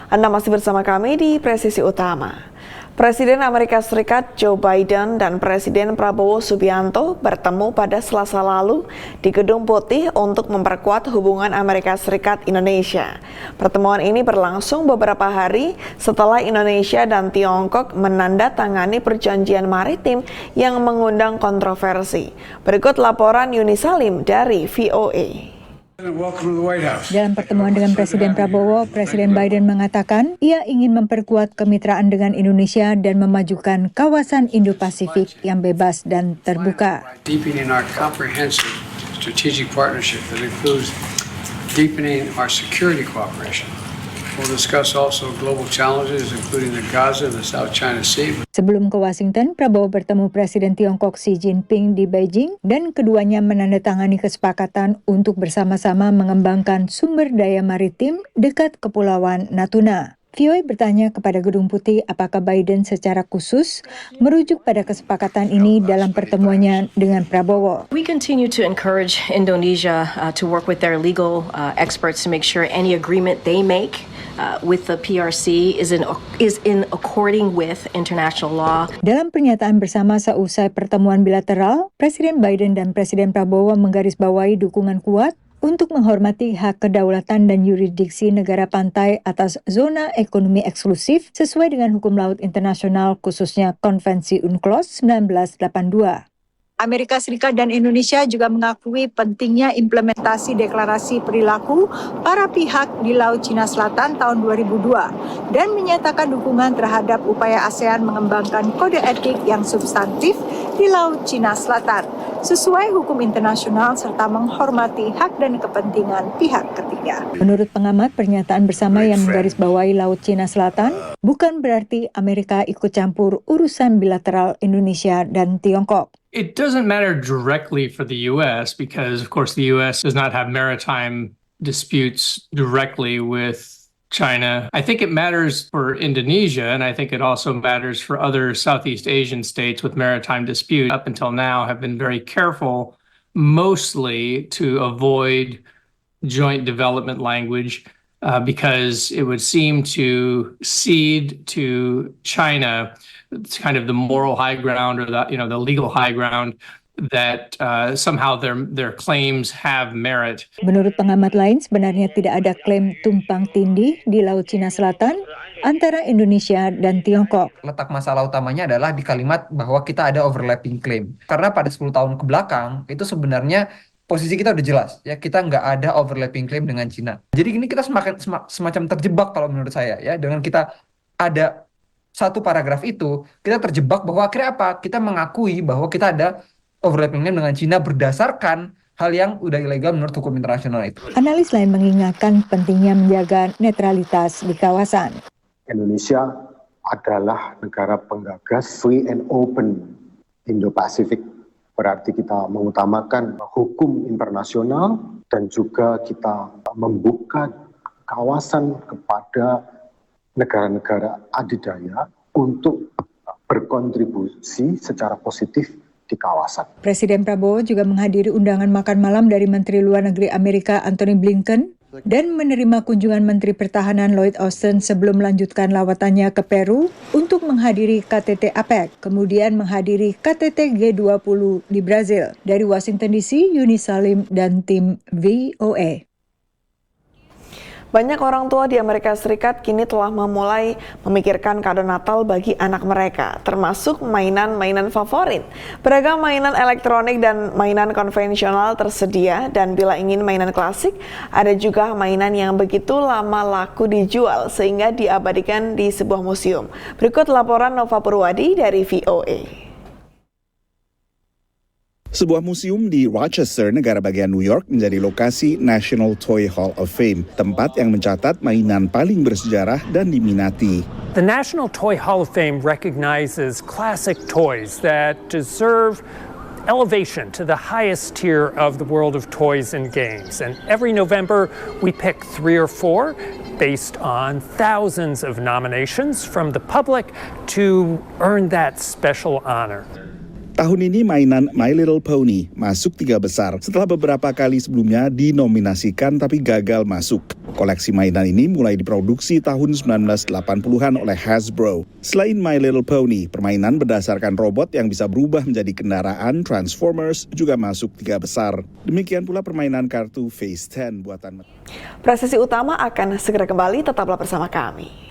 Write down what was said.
Anda masih bersama kami di Presisi Utama. Presiden Amerika Serikat Joe Biden dan Presiden Prabowo Subianto bertemu pada Selasa lalu di Gedung Putih untuk memperkuat hubungan Amerika Serikat-Indonesia. Pertemuan ini berlangsung beberapa hari setelah Indonesia dan Tiongkok menandatangani perjanjian maritim yang mengundang kontroversi. Berikut laporan Yuni Salim dari VOA. Dalam pertemuan dengan Presiden Prabowo, Presiden Biden mengatakan ia ingin memperkuat kemitraan dengan Indonesia dan memajukan kawasan Indo-Pasifik yang bebas dan terbuka. Deepening our comprehensive strategic partnership that includes deepening our security cooperation. We'll discuss also global challenges including the Gaza and the South China Sea. Sebelum ke Washington, Prabowo bertemu Presiden Tiongkok Xi Jinping di Beijing dan keduanya menandatangani kesepakatan untuk bersama-sama mengembangkan sumber daya maritim dekat Kepulauan Natuna. VOA bertanya kepada Gedung Putih apakah Biden secara khusus merujuk pada kesepakatan ini dalam pertemuannya dengan Prabowo. We continue to encourage Indonesia to work with their legal experts to make sure any agreement they make with the PRC is in according with international law. Dalam pernyataan bersama seusai pertemuan bilateral, Presiden Biden dan Presiden Prabowo menggarisbawahi dukungan kuat untuk menghormati hak kedaulatan dan yurisdiksi negara pantai atas zona ekonomi eksklusif sesuai dengan hukum laut internasional khususnya Konvensi UNCLOS 1982. Amerika Serikat dan Indonesia juga mengakui pentingnya implementasi deklarasi perilaku para pihak di Laut Cina Selatan tahun 2002 dan menyatakan dukungan terhadap upaya ASEAN mengembangkan kode etik yang substantif di Laut Cina Selatan sesuai hukum internasional serta menghormati hak dan kepentingan pihak ketiga. Menurut pengamat, pernyataan bersama yang menggarisbawahi Laut Cina Selatan bukan berarti Amerika ikut campur urusan bilateral Indonesia dan Tiongkok. It doesn't matter directly for the U.S. because, of course, the U.S. does not have maritime disputes directly with China. I think it matters for Indonesia, and I think it also matters for other Southeast Asian states with maritime disputes. Up until now, have been very careful, mostly to avoid joint development language because it would seem to cede to China. It's kind of the moral high ground or the legal high ground that somehow their claims have merit. Menurut pengamat lain, sebenarnya tidak ada klaim tumpang tindih di Laut Cina Selatan antara Indonesia dan Tiongkok. Letak masalah utamanya adalah di kalimat bahwa kita ada overlapping claim. Karena pada 10 tahun ke belakang itu sebenarnya posisi kita udah jelas, ya kita nggak ada overlapping claim dengan Cina. Jadi ini kita semacam terjebak kalau menurut saya, ya dengan kita ada satu paragraf itu, kita terjebak bahwa akhirnya apa? Kita mengakui bahwa kita ada overlapping claim dengan Cina berdasarkan hal yang udah ilegal menurut hukum internasional itu. Analis lain mengingatkan pentingnya menjaga netralitas di kawasan. Indonesia adalah negara penggagas free and open Indo-Pasifik. Berarti kita mengutamakan hukum internasional dan juga kita membuka kawasan kepada negara-negara adidaya untuk berkontribusi secara positif di kawasan. Presiden Prabowo juga menghadiri undangan makan malam dari Menteri Luar Negeri Amerika Antony Blinken dan menerima kunjungan Menteri Pertahanan Lloyd Austin sebelum melanjutkan lawatannya ke Peru untuk menghadiri KTT APEC, kemudian menghadiri KTT G20 di Brazil. Dari Washington DC, Yuni Salim dan tim VOA. Banyak orang tua di Amerika Serikat kini telah memulai memikirkan kado Natal bagi anak mereka, termasuk mainan-mainan favorit. Beragam mainan elektronik dan mainan konvensional tersedia, dan bila ingin mainan klasik, ada juga mainan yang begitu lama laku dijual sehingga diabadikan di sebuah museum. Berikut laporan Nova Purwadi dari VOA. Sebuah museum di Rochester, negara bagian New York, menjadi lokasi National Toy Hall of Fame, tempat yang mencatat mainan paling bersejarah dan diminati. The National Toy Hall of Fame recognizes classic toys that deserve elevation to the highest tier of the world of toys and games. And every November, we pick 3 or 4 based on thousands of nominations from the public to earn that special honor. Tahun ini mainan My Little Pony masuk 3 besar setelah beberapa kali sebelumnya dinominasikan tapi gagal masuk. Koleksi mainan ini mulai diproduksi tahun 1980-an oleh Hasbro. Selain My Little Pony, permainan berdasarkan robot yang bisa berubah menjadi kendaraan Transformers juga masuk 3 besar. Demikian pula permainan kartu Phase 10 buatan. Presisi utama akan segera kembali, tetaplah bersama kami.